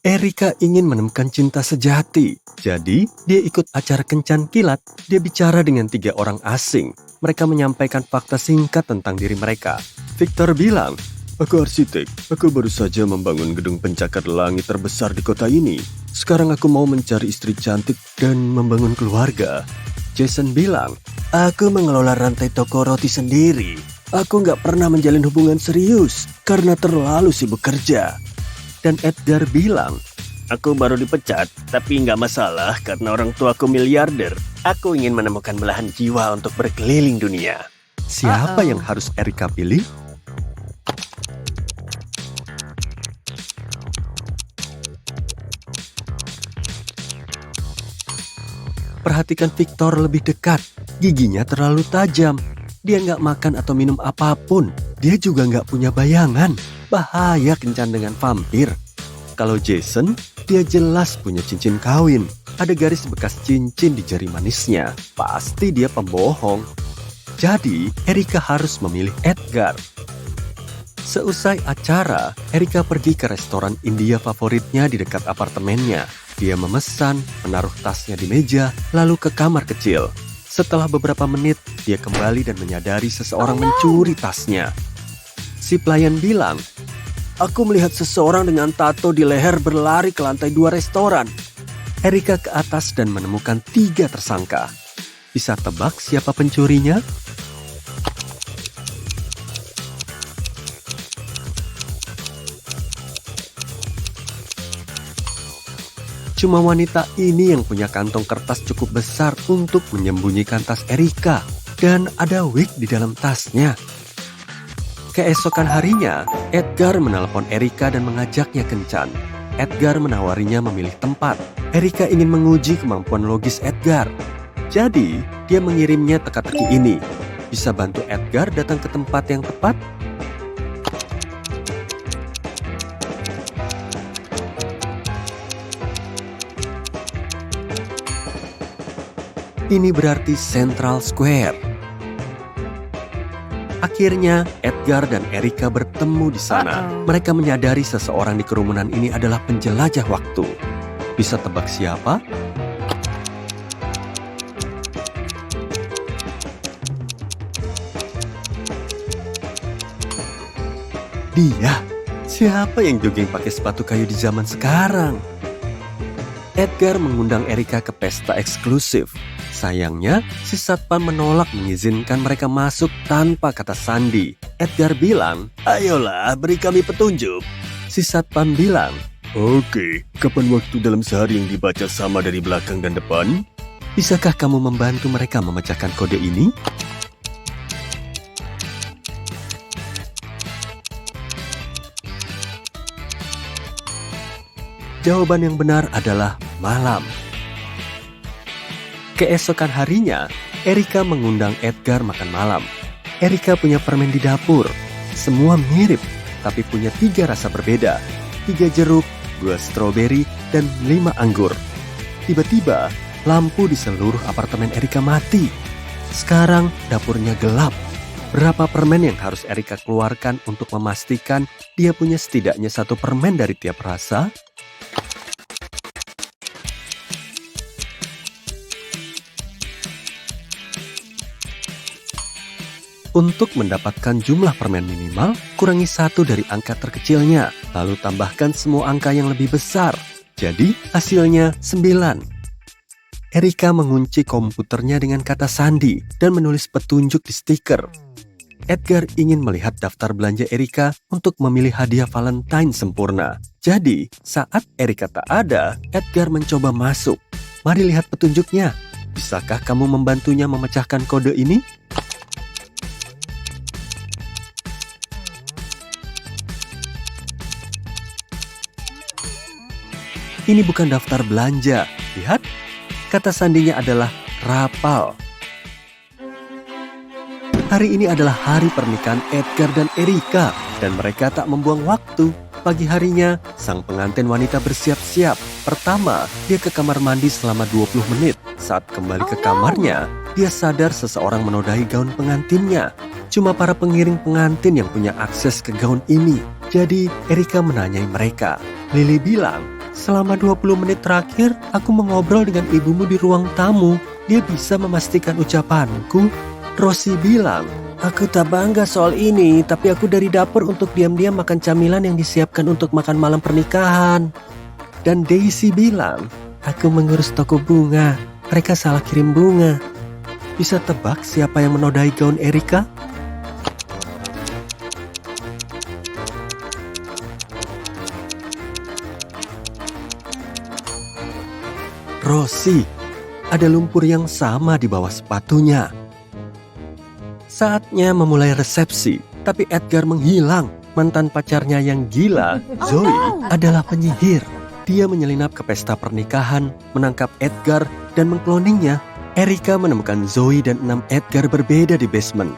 Erika ingin menemukan cinta sejati. Jadi, dia ikut acara Kencan Kilat. Dia bicara dengan 3 orang asing. Mereka menyampaikan fakta singkat tentang diri mereka. Victor bilang, "Aku arsitek. Aku baru saja membangun gedung pencakar langit terbesar di kota ini. Sekarang aku mau mencari istri cantik dan membangun keluarga." Jason bilang, "Aku mengelola rantai toko roti sendiri. Aku nggak pernah menjalin hubungan serius karena terlalu sibuk kerja." Dan Edgar bilang, "Aku baru dipecat, tapi nggak masalah karena orang tuaku miliarder. Aku ingin menemukan belahan jiwa untuk berkeliling dunia." Siapa yang harus Erika pilih? Perhatikan Victor lebih dekat. Giginya terlalu tajam. Dia nggak makan atau minum apapun. Dia juga nggak punya bayangan. Bahaya kencan dengan vampir. Kalau Jason, dia jelas punya cincin kawin. Ada garis bekas cincin di jari manisnya. Pasti dia pembohong. Jadi, Erika harus memilih Edgar. Seusai acara, Erika pergi ke restoran India favoritnya di dekat apartemennya. Dia memesan, menaruh tasnya di meja, lalu ke kamar kecil. Setelah beberapa menit, dia kembali dan menyadari seseorang mencuri tasnya. Si pelayan bilang, "Aku melihat seseorang dengan tato di leher berlari ke lantai 2 restoran." Erika ke atas dan menemukan 3 tersangka. Bisa tebak siapa pencurinya? Cuma wanita ini yang punya kantong kertas cukup besar untuk menyembunyikan tas Erika. Dan ada wig di dalam tasnya. Keesokan harinya, Edgar menelpon Erika dan mengajaknya kencan. Edgar menawarinya memilih tempat. Erika ingin menguji kemampuan logis Edgar. Jadi, dia mengirimnya teka-teki ini. Bisa bantu Edgar datang ke tempat yang tepat? Ini berarti Central Square. Akhirnya, Edgar dan Erika bertemu di sana. Mereka menyadari seseorang di kerumunan ini adalah penjelajah waktu. Bisa tebak siapa? Dia. Siapa yang jogging pakai sepatu kayu di zaman sekarang? Edgar mengundang Erika ke pesta eksklusif. Sayangnya, si satpam menolak mengizinkan mereka masuk tanpa kata sandi. Edgar bilang, "Ayolah, beri kami petunjuk." Si satpam bilang, "Oke, kapan waktu dalam sehari yang dibaca sama dari belakang dan depan? Bisakah kamu membantu mereka memecahkan kode ini?" Jawaban yang benar adalah malam. Keesokan harinya, Erika mengundang Edgar makan malam. Erika punya permen di dapur. Semua mirip, tapi punya 3 rasa berbeda. 3 jeruk, 2 stroberi, dan 5 anggur. Tiba-tiba, lampu di seluruh apartemen Erika mati. Sekarang, dapurnya gelap. Berapa permen yang harus Erika keluarkan untuk memastikan dia punya setidaknya 1 permen dari tiap rasa? Untuk mendapatkan jumlah permen minimal, kurangi 1 dari angka terkecilnya, lalu tambahkan semua angka yang lebih besar. Jadi, hasilnya 9. Erika mengunci komputernya dengan kata sandi dan menulis petunjuk di stiker. Edgar ingin melihat daftar belanja Erika untuk memilih hadiah Valentine sempurna. Jadi, saat Erika tak ada, Edgar mencoba masuk. Mari lihat petunjuknya. Bisakah kamu membantunya memecahkan kode ini? Ini bukan daftar belanja. Lihat, kata sandinya adalah rapal. Hari ini adalah hari pernikahan Edgar dan Erika, dan mereka tak membuang waktu. Pagi harinya, sang pengantin wanita bersiap-siap. Pertama, dia ke kamar mandi selama 20 menit. Saat kembali ke kamarnya, dia sadar seseorang menodai gaun pengantinnya. Cuma para pengiring pengantin yang punya akses ke gaun ini. Jadi, Erika menanyai mereka. Lily bilang, Selama 20 menit terakhir, aku mengobrol dengan ibumu di ruang tamu. Dia bisa memastikan ucapanku. Rosie bilang, aku tak bangga soal ini, tapi aku dari dapur untuk diam-diam makan camilan yang disiapkan untuk makan malam pernikahan. Dan Daisy bilang, aku mengurus toko bunga. Mereka salah kirim bunga. Bisa tebak siapa yang menodai gaun Erika? Rosie. Ada lumpur yang sama di bawah sepatunya. Saatnya memulai resepsi, tapi Edgar menghilang. Mantan pacarnya yang gila, Zoe, adalah penyihir. Dia menyelinap ke pesta pernikahan, menangkap Edgar, dan mengkloningnya. Erika menemukan Zoe dan 6 Edgar berbeda di basement.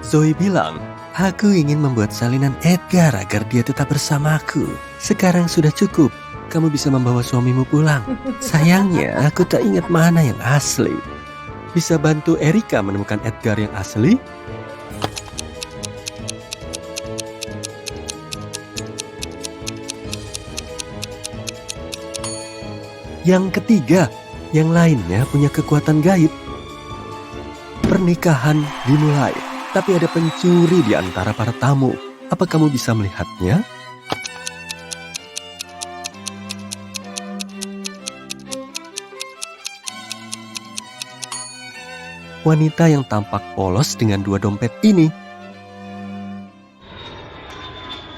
Zoe bilang, aku ingin membuat salinan Edgar agar dia tetap bersamaku. Sekarang sudah cukup. Kamu bisa membawa suamimu pulang. Sayangnya, aku tak ingat mana yang asli. Bisa bantu Erika menemukan Edgar yang asli? Yang ketiga, yang lainnya punya kekuatan gaib. Pernikahan dimulai, tapi ada pencuri di antara para tamu. Apa kamu bisa melihatnya? Wanita yang tampak polos dengan 2 dompet ini.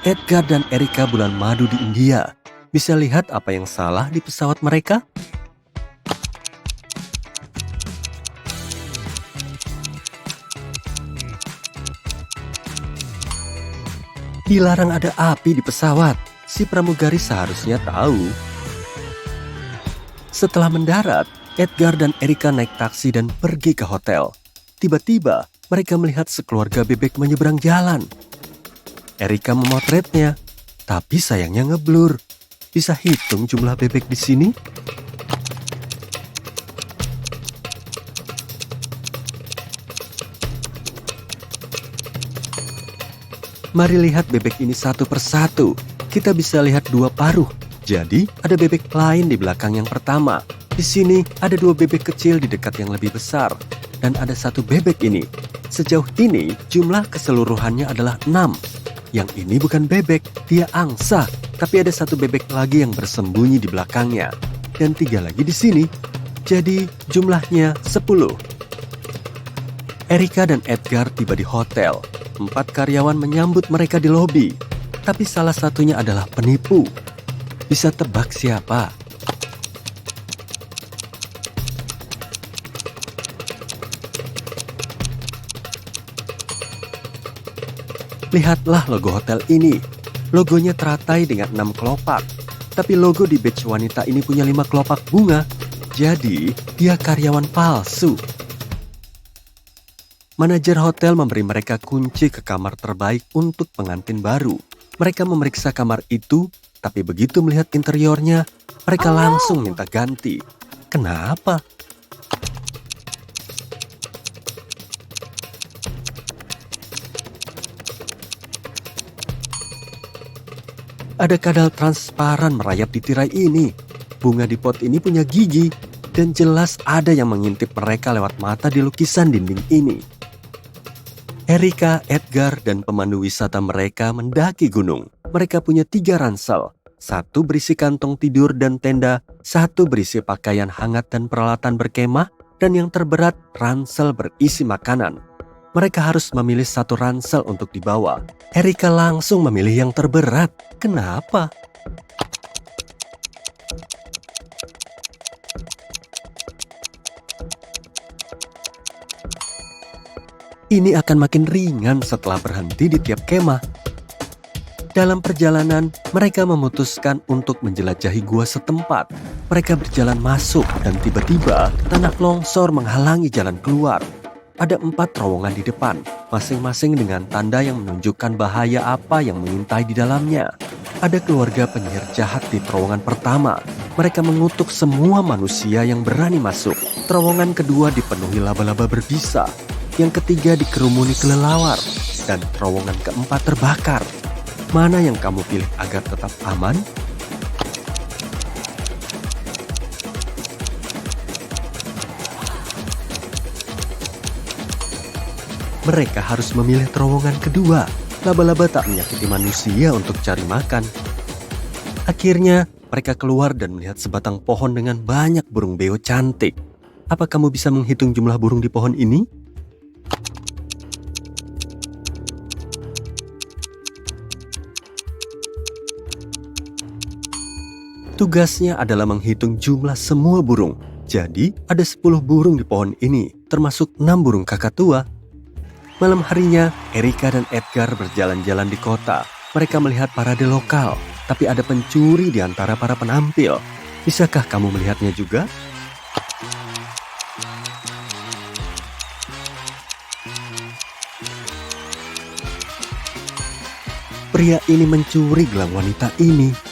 Edgar dan Erika bulan madu di India. Bisa lihat apa yang salah di pesawat mereka? Dilarang ada api di pesawat. Si pramugari seharusnya tahu. Setelah mendarat, Edgar dan Erika naik taksi dan pergi ke hotel. Tiba-tiba, mereka melihat sekeluarga bebek menyeberang jalan. Erika memotretnya, tapi sayangnya ngeblur. Bisa hitung jumlah bebek di sini? Mari lihat bebek ini satu persatu. Kita bisa lihat 2 paruh. Jadi, ada bebek lain di belakang yang pertama. Di sini ada 2 bebek kecil di dekat yang lebih besar. Dan ada 1 bebek ini. Sejauh ini jumlah keseluruhannya adalah 6. Yang ini bukan bebek, dia angsa. Tapi ada 1 bebek lagi yang bersembunyi di belakangnya. Dan 3 lagi di sini. Jadi jumlahnya 10. Erika dan Edgar tiba di hotel. 4 karyawan menyambut mereka di lobi. Tapi salah satunya adalah penipu. Bisa tebak siapa? Lihatlah logo hotel ini. Logonya teratai dengan 6 kelopak. Tapi logo di badge wanita ini punya 5 kelopak bunga. Jadi, dia karyawan palsu. Manajer hotel memberi mereka kunci ke kamar terbaik untuk pengantin baru. Mereka memeriksa kamar itu, tapi begitu melihat interiornya, mereka langsung minta ganti. Kenapa? Ada kadal transparan merayap di tirai ini. Bunga di pot ini punya gigi, dan jelas ada yang mengintip mereka lewat mata di lukisan dinding ini. Erika, Edgar, dan pemandu wisata mereka mendaki gunung. Mereka punya 3 ransel. 1 berisi kantong tidur dan tenda, 1 berisi pakaian hangat dan peralatan berkemah, dan yang terberat ransel berisi makanan. Mereka harus memilih 1 ransel untuk dibawa. Erika langsung memilih yang terberat. Kenapa? Ini akan makin ringan setelah berhenti di tiap kemah. Dalam perjalanan, mereka memutuskan untuk menjelajahi gua setempat. Mereka berjalan masuk dan tiba-tiba tanah longsor menghalangi jalan keluar. Ada 4 terowongan di depan, masing-masing dengan tanda yang menunjukkan bahaya apa yang mengintai di dalamnya. Ada keluarga penyihir jahat di terowongan pertama. Mereka mengutuk semua manusia yang berani masuk. Terowongan kedua dipenuhi laba-laba berbisa. Yang ketiga dikerumuni kelelawar. Dan terowongan keempat terbakar. Mana yang kamu pilih agar tetap aman? Mereka harus memilih terowongan kedua. Laba-laba tak menyakiti manusia untuk cari makan. Akhirnya, mereka keluar dan melihat sebatang pohon dengan banyak burung beo cantik. Apa kamu bisa menghitung jumlah burung di pohon ini? Tugasnya adalah menghitung jumlah semua burung. Jadi, ada 10 burung di pohon ini, termasuk 6 burung kakatua. Malam harinya, Erika dan Edgar berjalan-jalan di kota. Mereka melihat parade lokal, tapi ada pencuri di antara para penampil. Bisakah kamu melihatnya juga? Pria ini mencuri gelang wanita ini.